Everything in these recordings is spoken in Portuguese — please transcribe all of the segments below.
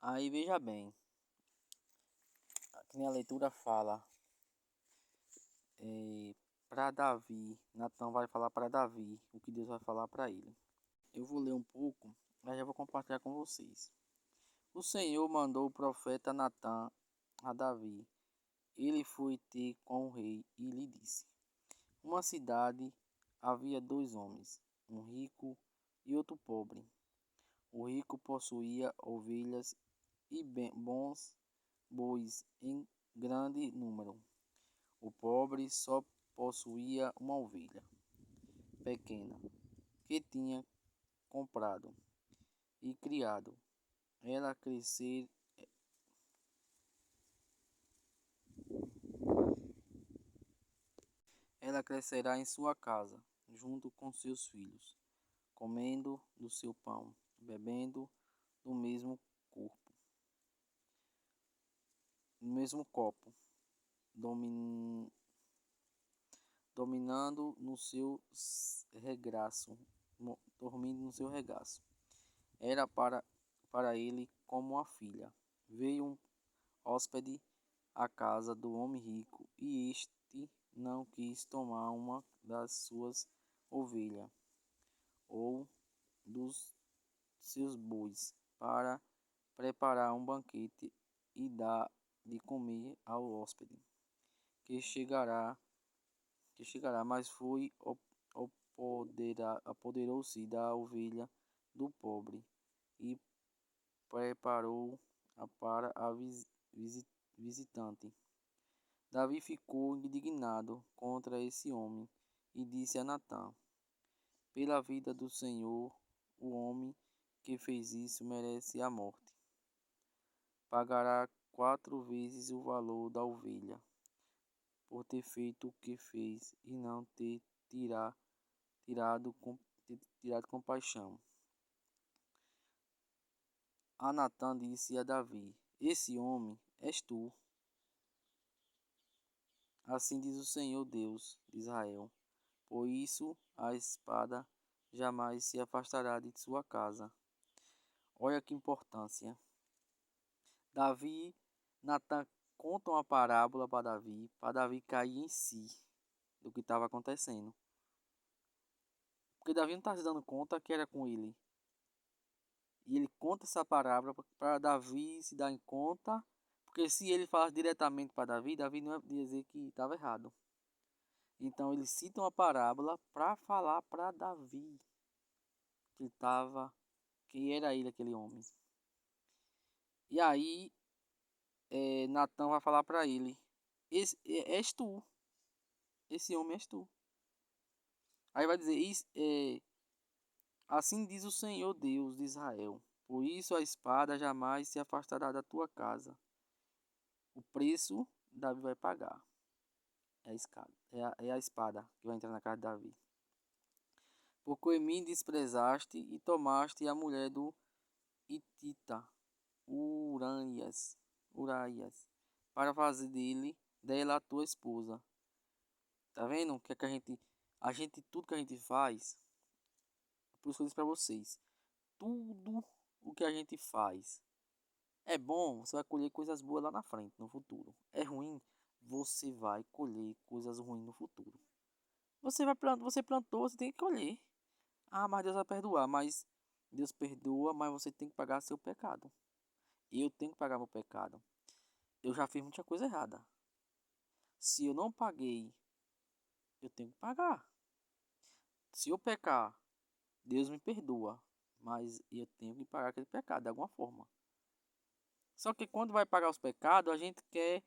Aí veja bem, que nem a leitura fala, para Davi, Natan vai falar para Davi o que Deus vai falar para ele. Eu vou ler um pouco, mas já vou compartilhar com vocês. O Senhor mandou o profeta Natan a Davi. Ele foi ter com o rei e lhe disse: Uma cidade havia dois homens, um rico e outro pobre. O rico possuía ovelhas e bons bois em grande número. O pobre só possuía uma ovelha pequena que tinha comprado e criado. Ela crescer, ela crescerá em sua casa, junto com seus filhos, comendo do seu pão, bebendo do mesmo corpo, do mesmo copo, dominando no seu regaço, dormindo no seu regaço. Era para ele como uma filha. Veio um hóspede à casa do homem rico, e este não quis tomar uma das suas ovelhas ou dos seus bois para preparar um banquete e dar de comer ao hóspede que chegará, mas foi apoderou-se da ovelha do pobre e preparou-a para a visitante. Davi ficou indignado contra esse homem e disse a Natã: Pela vida do Senhor, o homem que fez isso merece a morte. Pagará 4 vezes o valor da ovelha, por ter feito o que fez e não ter tirado compaixão. A Natã disse a Davi: Esse homem és tu. Assim diz o Senhor Deus de Israel: Por isso a espada jamais se afastará de sua casa. Olha que importância. Natã conta uma parábola para Davi cair em si do que estava acontecendo. Porque Davi não estava se dando conta que era com ele. E ele conta essa parábola para Davi se dar em conta, porque se ele falasse diretamente para Davi, Davi não ia dizer que estava errado. Então ele cita uma parábola para falar para Davi que era ele aquele homem. E aí Natã vai falar para ele: És tu, esse homem és tu. Aí vai dizer: Assim diz o Senhor Deus de Israel: Por isso a espada jamais se afastará da tua casa. O preço Davi vai pagar. É a espada que vai entrar na casa de Davi. Porque me desprezaste e tomaste a mulher do Hitita, Uraias, para fazer dela a tua esposa. Tá vendo? O que é que tudo que a gente faz, por isso que eu disse para vocês, tudo o que a gente faz é bom, você vai colher coisas boas lá na frente, no futuro. É ruim, você vai colher coisas ruins no futuro. Você plantou, você tem que colher. Ah, mas Deus vai perdoar, mas Deus perdoa, mas você tem que pagar seu pecado. Eu tenho que pagar meu pecado. Eu já fiz muita coisa errada. Se eu não paguei, eu tenho que pagar. Se eu pecar, Deus me perdoa, mas eu tenho que pagar aquele pecado de alguma forma. Só que quando vai pagar os pecados, a gente quer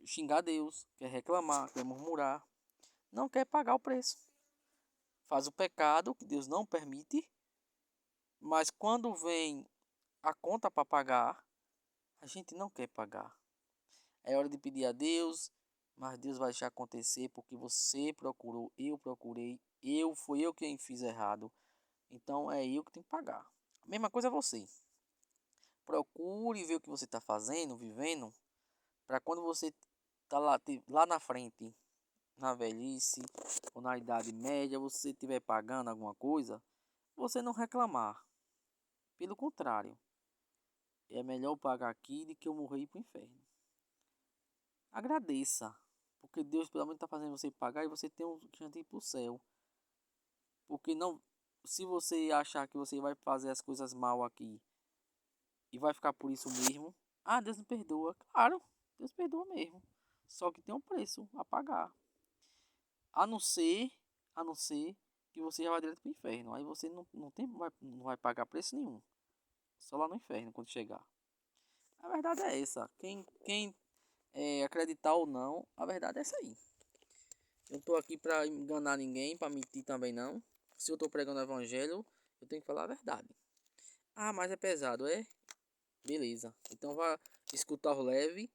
xingar Deus, quer reclamar, quer murmurar, não quer pagar o preço. Faz o pecado que Deus não permite, mas quando vem a conta para pagar, a gente não quer pagar. É hora de pedir a Deus, mas Deus vai deixar acontecer porque você procurou, eu procurei, foi eu quem fiz errado. Então é eu que tenho que pagar. A mesma coisa é você. Procure ver o que você está fazendo, vivendo, para quando você tá lá na frente, na velhice ou na idade média, você estiver pagando alguma coisa, você não reclamar. Pelo contrário, é melhor pagar aqui do que eu morrer e ir para o inferno. Agradeça, porque Deus pelo menos está fazendo você pagar e você tem um chance de ir para o céu. Porque não, se você achar que você vai fazer as coisas mal aqui e vai ficar por isso mesmo, Deus me perdoa. Claro, Deus perdoa mesmo. Só que tem um preço a pagar. A não ser, a não ser que você já vai direto para o inferno. Aí você não vai pagar preço nenhum. Só lá no inferno quando chegar. A verdade é essa. Quem acreditar ou não, a verdade é essa aí. Eu não tô aqui para enganar ninguém, para mentir também não. Se eu tô pregando o evangelho, eu tenho que falar a verdade. Mas é pesado, é? Beleza. Então vá escutar o leve.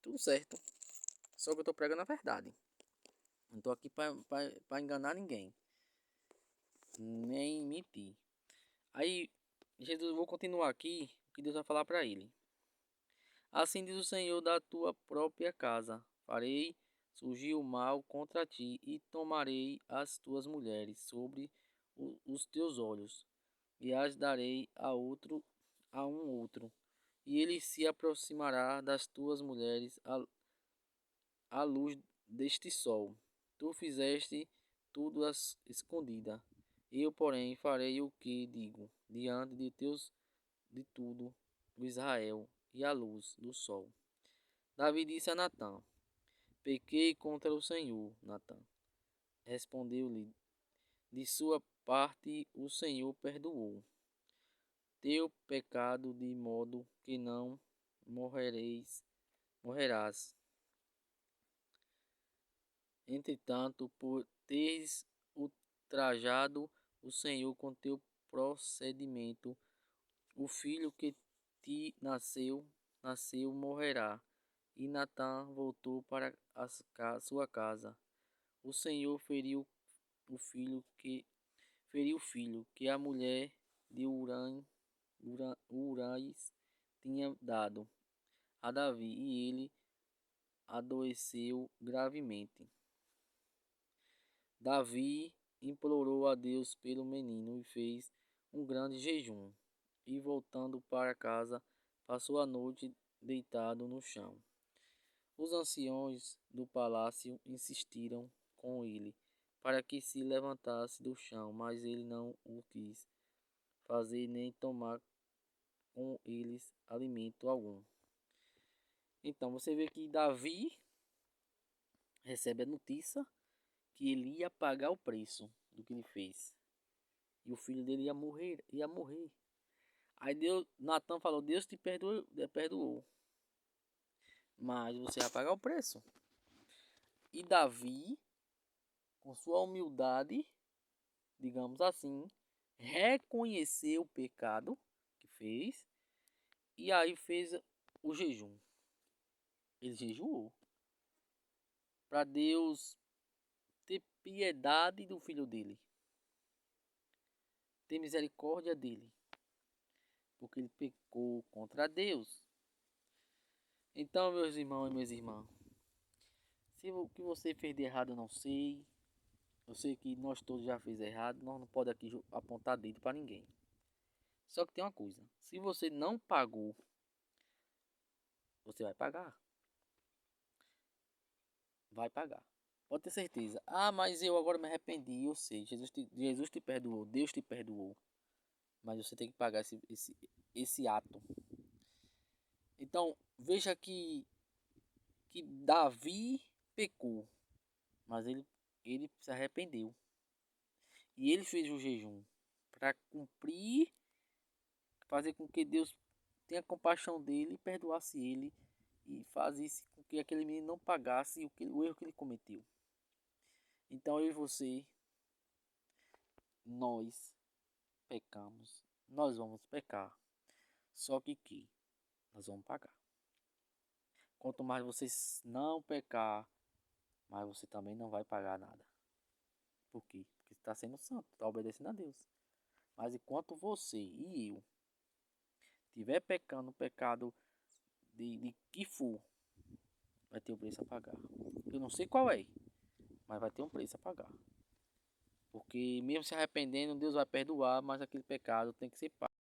Tudo certo. Só que eu tô pregando a verdade. Não tô aqui para enganar ninguém. Nem mentir. Aí, Jesus, eu vou continuar aqui. O que Deus vai falar para ele. Assim diz o Senhor da tua própria casa. Farei surgir o mal contra ti e tomarei as tuas mulheres sobre os teus olhos e as darei a um outro. E ele se aproximará das tuas mulheres à luz deste sol. Tu fizeste tudo escondida. Eu, porém, farei o que digo diante de tudo o Israel e à luz do sol. Davi disse a Natã: Pequei contra o Senhor. Natã respondeu-lhe: De sua parte o Senhor perdoou teu pecado de modo que não morrerás. Entretanto, por teres ultrajado o Senhor com teu procedimento, o filho que te nasceu morrerá. E Natã voltou para sua casa. O Senhor feriu o filho que a mulher de Urais tinha dado a Davi, e ele adoeceu gravemente. Davi implorou a Deus pelo menino e fez um grande jejum. E voltando para casa, passou a noite deitado no chão. Os anciões do palácio insistiram com ele para que se levantasse do chão, mas ele não o quis fazer nem tomar com eles alimento algum. Então você vê que Davi recebe a notícia que ele ia pagar o preço do que ele fez. E o filho dele ia morrer, ia morrer. Aí Natan falou: Deus te perdoou, mas você vai pagar o preço. E Davi, com sua humildade, digamos assim, reconheceu o pecado que fez e aí fez o jejum. Ele jejuou para Deus ter piedade do filho dele, ter misericórdia dele, porque ele pecou contra Deus. Então, meus irmãos e minhas irmãs, se o que você fez de errado eu não sei, eu sei que nós todos já fizemos errado, nós não podemos aqui apontar dedo para ninguém. Só que tem uma coisa, se você não pagou, você vai pagar. Vai pagar. Pode ter certeza. Mas eu agora me arrependi, eu sei. Jesus te perdoou, Deus te perdoou. Mas você tem que pagar esse ato. Então, veja que Davi pecou, mas ele se arrependeu. E ele fez o jejum para cumprir, fazer com que Deus tenha compaixão dele e perdoasse ele e fazesse com que aquele menino não pagasse o erro que ele cometeu. Então eu e você, nós pecamos, nós vamos pecar, só que nós vamos pagar. Quanto mais você não pecar, mais você também não vai pagar nada. Por quê? Porque você está sendo santo, está obedecendo a Deus. Mas enquanto você e eu estiver pecando, pecado de que for, vai ter um preço a pagar. Eu não sei qual é, mas vai ter um preço a pagar. Porque mesmo se arrependendo, Deus vai perdoar, mas aquele pecado tem que ser pago.